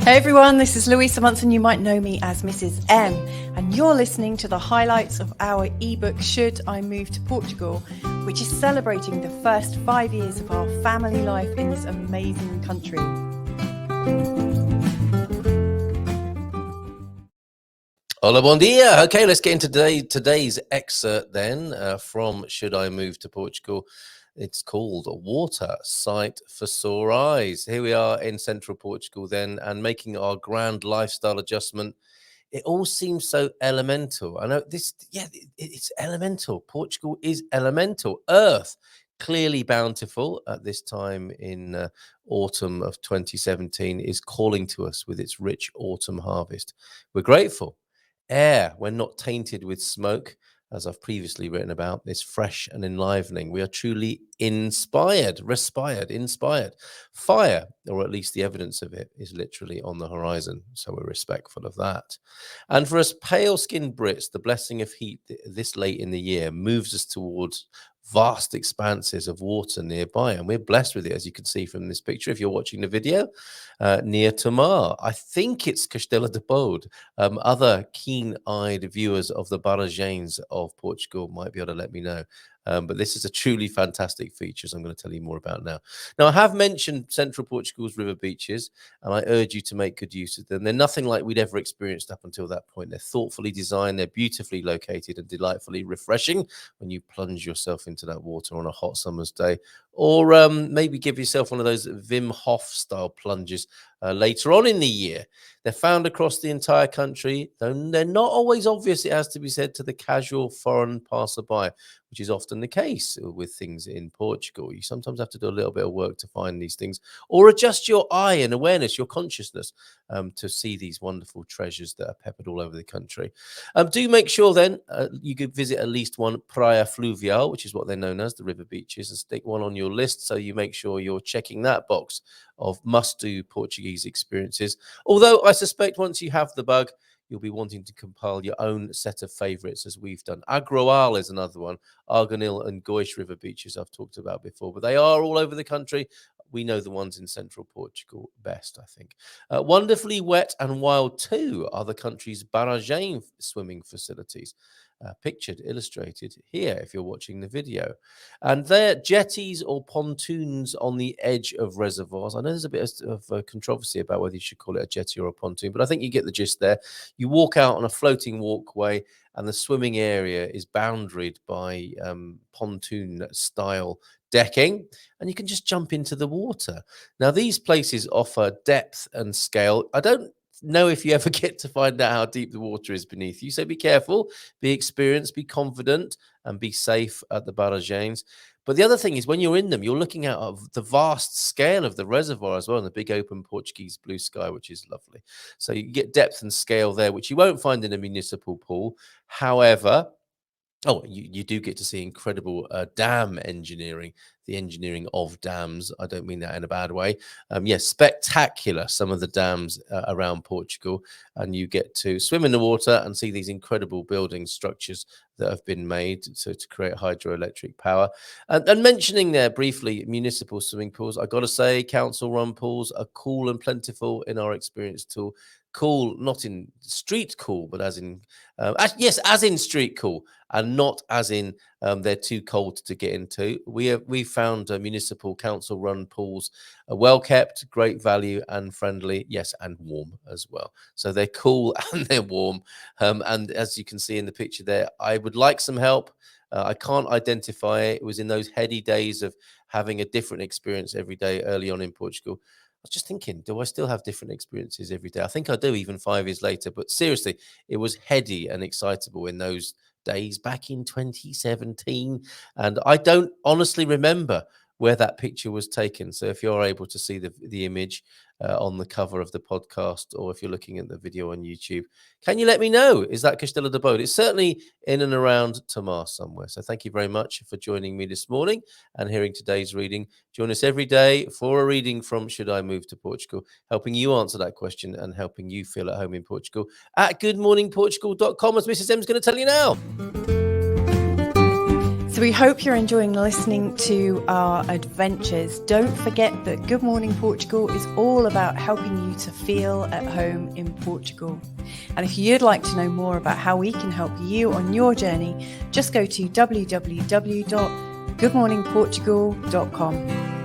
Hey everyone, this is Louisa Munson. You might know me as Mrs. M, and you're listening to the highlights of our ebook Should I Move to Portugal, which is celebrating the first 5 years of our family life in this amazing country. Hola, bon dia. Okay, let's get into today's excerpt then from Should I Move to Portugal. It's called Water, Sight for Sore Eyes. Here we are in central Portugal then, and making our grand lifestyle adjustment. It all seems so elemental. I know it's elemental. Portugal is elemental. Earth, clearly bountiful at this time in autumn of 2017, is calling to us with its rich autumn harvest. We're grateful. Air, when not tainted with smoke, as I've previously written about, is fresh and enlivening. We are truly inspired. Fire, or at least the evidence of it, is literally on the horizon, so we're respectful of that. And for us pale-skinned Brits, the blessing of heat this late in the year moves us towards vast expanses of water nearby, and we're blessed with it, as you can see from this picture if you're watching the video, near Tomar. I think it's Castelo de Bode. Other keen-eyed viewers of the Baragens of Portugal might be able to let me know. But this is a truly fantastic feature, as I'm going to tell you more about now. Now, I have mentioned central Portugal's river beaches, and I urge you to make good use of them. They're nothing like we'd ever experienced up until that point. They're thoughtfully designed, they're beautifully located, and delightfully refreshing when you plunge yourself into that water on a hot summer's day. Or maybe give yourself one of those Wim Hof-style plunges later on in the year. They're found across the entire country, though they're not always obvious, it has to be said, to the casual foreign passerby, which is often the case with things in Portugal. You sometimes have to do a little bit of work to find these things, or adjust your eye and awareness, your consciousness, to see these wonderful treasures that are peppered all over the country. Do make sure then you could visit at least one praia fluvial, which is what they're known as, the river beaches, and stick one on your list so you make sure you're checking that box of must-do Portuguese experiences. Although I suspect once you have the bug, you'll be wanting to compile your own set of favorites, as we've done. Agroal is another one. Arganil and Goish river beaches I've talked about before, but they are all over the country. We know the ones in central Portugal best, I think. Wonderfully wet and wild too are the country's barragem swimming facilities. Pictured, illustrated here if you're watching the video. And they're jetties or pontoons on the edge of reservoirs. I know there's a bit of controversy about whether you should call it a jetty or a pontoon, but I think you get the gist there. You walk out on a floating walkway, and the swimming area is boundaried by pontoon-style decking, and you can just jump into the water. Now, these places offer depth and scale. I don't know if you ever get to find out how deep the water is beneath you, so be careful, be experienced, be confident, and be safe at the barragens. But the other thing is, when you're in them, you're looking out of the vast scale of the reservoir as well, and the big open Portuguese blue sky, which is lovely. So you get depth and scale there, which you won't find in a municipal pool. However, you do get to see incredible dam engineering, the engineering of dams. I don't mean that in a bad way. Yes, spectacular, some of the dams around Portugal. And you get to swim in the water and see these incredible building structures that have been made to create hydroelectric power. And mentioning there briefly municipal swimming pools, I got to say council-run pools are cool and plentiful in our experience too. Cool, not in street cool, but as in, as in street cool, and not as in they're too cold to get into. We found municipal council-run pools well kept, great value, and friendly. Yes, and warm as well. So they're cool and they're warm. And as you can see in the picture there, I would like some help. I can't identify it. It was in those heady days of having a different experience every day early on in Portugal. I was just thinking, do I still have different experiences every day? I think I do, even 5 years later. But seriously, it was heady and excitable in those days back in 2017. And I don't honestly remember where that picture was taken. So if you're able to see the image on the cover of the podcast, or if you're looking at the video on YouTube, can you let me know? Is that Castelo de Bode? It's certainly in and around Tomar somewhere. So thank you very much for joining me this morning and hearing today's reading. Join us every day for a reading from Should I Move to Portugal, helping you answer that question and helping you feel at home in Portugal at goodmorningportugal.com, as Mrs. M's going to tell you now. So we hope you're enjoying listening to our adventures. Don't forget that Good Morning Portugal is all about helping you to feel at home in Portugal. And if you'd like to know more about how we can help you on your journey, just go to www.goodmorningportugal.com.